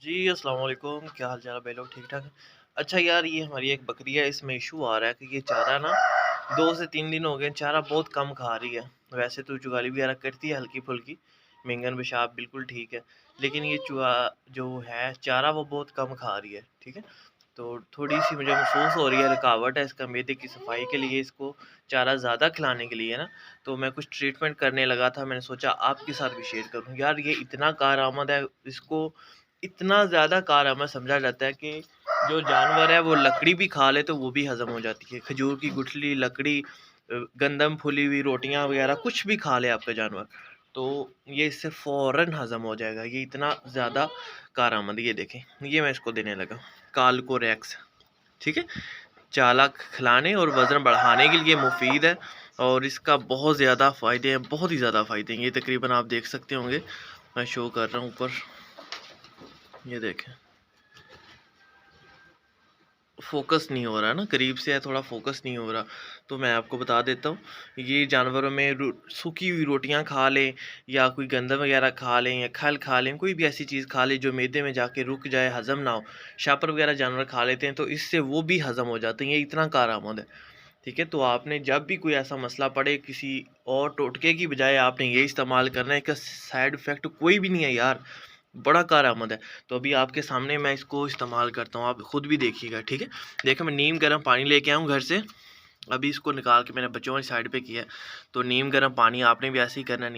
जी, अस्सलाम वालेकुम, क्या हाल चाल है भाई लोग, ठीक ठाक हैं? अच्छा यार, ये हमारी एक बकरी है, इसमें इशू आ रहा है कि ये चारा ना 2 से 3 दिन हो गए, चारा बहुत कम खा रही है। वैसे तो जुगाली वगैरह करती है हल्की-फुल्की, बैंगन पेशाब बिल्कुल ठीक है, लेकिन ये चूहा जो है चारा वो बहुत कम खा रही है, ठीक है? तो थोड़ी-सी मुझे महसूस हो रही है रुकावट है इसका मैदे की सफाई के लिए, इसको चारा ज़्यादा खिलाने के लिए ना, तो मैं कुछ ट्रीटमेंट करने लगा था, मैंने सोचा आपके साथ भी शेयर करूँ। यार ये इतना कारआमद है, इसको इतना ज़्यादा कारआमद समझा जाता है कि जो जानवर है वो लकड़ी भी खा ले तो वो भी हज़म हो जाती है। खजूर की गुठली, लकड़ी, गंदम फूली हुई रोटियाँ वग़ैरह कुछ भी खा ले आपका जानवर, तो ये इससे फ़ौरन हज़म हो जाएगा। ये इतना ज़्यादा कारआमद, ये देखें, ये मैं इसको देने लगा, कालकोरेक्स, ठीक है? चालाक खिलाने और वज़न बढ़ाने के लिए मुफ़ीद है और इसका बहुत ज़्यादा फ़ायदे हैं, बहुत ही ज़्यादा फ़ायदे हैं। ये तकरीबन आप देख सकते होंगे, मैं शो कर रहा हूँ ऊपर, ये देखें। फ़ोकस नहीं हो रहा ना, करीब से है, थोड़ा फ़ोकस नहीं हो रहा, तो मैं आपको बता देता हूँ। ये जानवरों में सूखी हुई रोटियाँ खा लें या कोई गंदम वगैरह खा लें या खल खा लें, कोई भी ऐसी चीज़ खा लें जो मैदे में जाके रुक जाए, हज़म ना हो। शापर वगैरह जानवर खा लेते हैं तो इससे वो भी हज़म हो जाते हैं, ये इतना कारआमद है। ठीक है? तो आपने जब भी कोई ऐसा मसला पड़े, किसी और टोटके की बजाय आपने ये इस्तेमाल करना है, इसका साइड इफ़ेक्ट कोई भी नहीं है यार, बड़ा कारआमद है। तो अभी आपके सामने मैं इसको इस्तेमाल करता हूँ, आप खुद भी देखिएगा, ठीक है? देखिए मैं नीम गर्म पानी लेके आया हूँ घर से, अभी इसको निकाल के मैंने बच्चों वाली साइड पे किया है। तो नीम गर्म पानी आपने भी ऐसे ही करना है,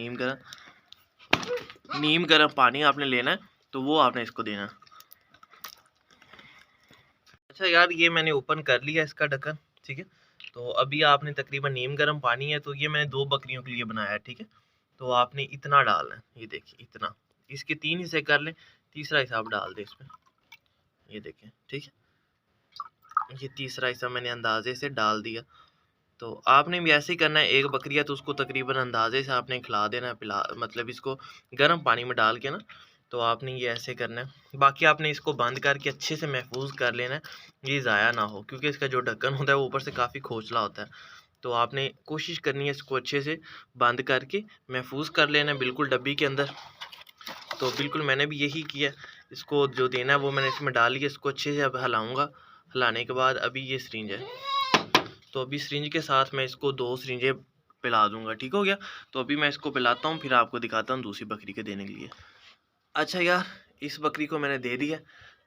नीम गर्म पानी आपने लेना है, तो वो आपने इसको देना है। अच्छा यार, ये मैंने ओपन कर लिया इसका ढक्कन, ठीक है? तो अभी आपने तकरीबन नीम गर्म पानी है, तो ये मैंने 2 बकरियों के लिए बनाया है, ठीक है? तो आपने इतना डालना है, ये देखिए इतना। इसके 3 हिस्से कर लें, तीसरा हिस्सा आप डाल दें इसमें, ये देखें, ठीक है? ये तीसरा हिस्सा मैंने अंदाज़े से डाल दिया। तो आपने भी ऐसे ही करना है, एक बकरी है तो उसको तकरीबन अंदाज़े से आपने खिला देना है, पिला मतलब इसको गर्म पानी में डाल के ना, तो आपने ये ऐसे करना है। बाकी आपने इसको बंद करके अच्छे से महफूज़ कर लेना है, ये ज़ाया ना हो, क्योंकि इसका जो ढक्कन होता है वो ऊपर से काफ़ी खोखला होता है। तो आपने कोशिश करनी है इसको अच्छे से बंद करके महफूज़ कर लेना है बिल्कुल डब्बी के अंदर। तो बिल्कुल मैंने भी यही किया, इसको जो देना है वो मैंने इसमें डाल लिया, इसको अच्छे से अब हिलाऊँगा। हिलाने के बाद अभी ये सिरिंज है, तो अभी सिरिंज के साथ मैं इसको 2 सिरिंजें पिला दूँगा, ठीक हो गया? तो अभी मैं इसको पिलाता हूँ, फिर आपको दिखाता हूँ दूसरी बकरी के देने के लिए। अच्छा यार, इस बकरी को मैंने दे दिया,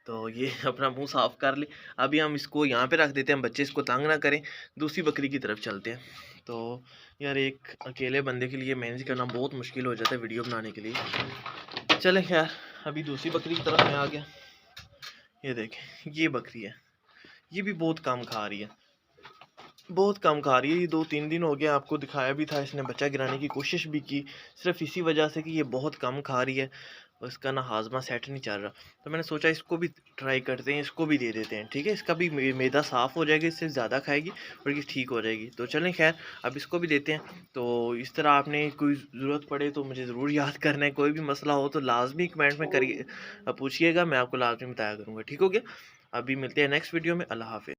तो ये अपना मुँह साफ़ कर ले। अभी हम इसको यहाँ पे रख देते हैं, बच्चे इसको तंग ना करें, दूसरी बकरी की तरफ चलते हैं। तो यार, एक अकेले बंदे के लिए मैनेज करना बहुत मुश्किल हो जाता है वीडियो बनाने के लिए। चलें खैर, अभी दूसरी बकरी की तरफ मैं आ गया। ये देखें, ये बकरी है, ये भी बहुत कम खा रही है। बहुत कम खा रही है, ये 2-3 दिन हो गया, आपको दिखाया भी था, इसने बच्चा गिराने की कोशिश भी की, सिर्फ़ इसी वजह से कि ये बहुत कम खा रही है और इसका ना हाज़मा सेट नहीं चल रहा। तो मैंने सोचा इसको भी ट्राई करते हैं, इसको भी दे देते हैं, ठीक है? इसका भी मैदा साफ़ हो जाएगा, इससे ज़्यादा खाएगी और ये ठीक हो जाएगी। तो चलें खैर, अब इसको भी देते हैं। तो इस तरह आपने कोई ज़रूरत पड़े तो मुझे ज़रूर याद करना है, कोई भी मसला हो तो लाज़मी कमेंट में करिए, पूछिएगा, मैं आपको लाज़मी बताया करूँगा, ठीक हो गया? अभी मिलते हैं नेक्स्ट वीडियो में, अल्लाह हाफ़िज़।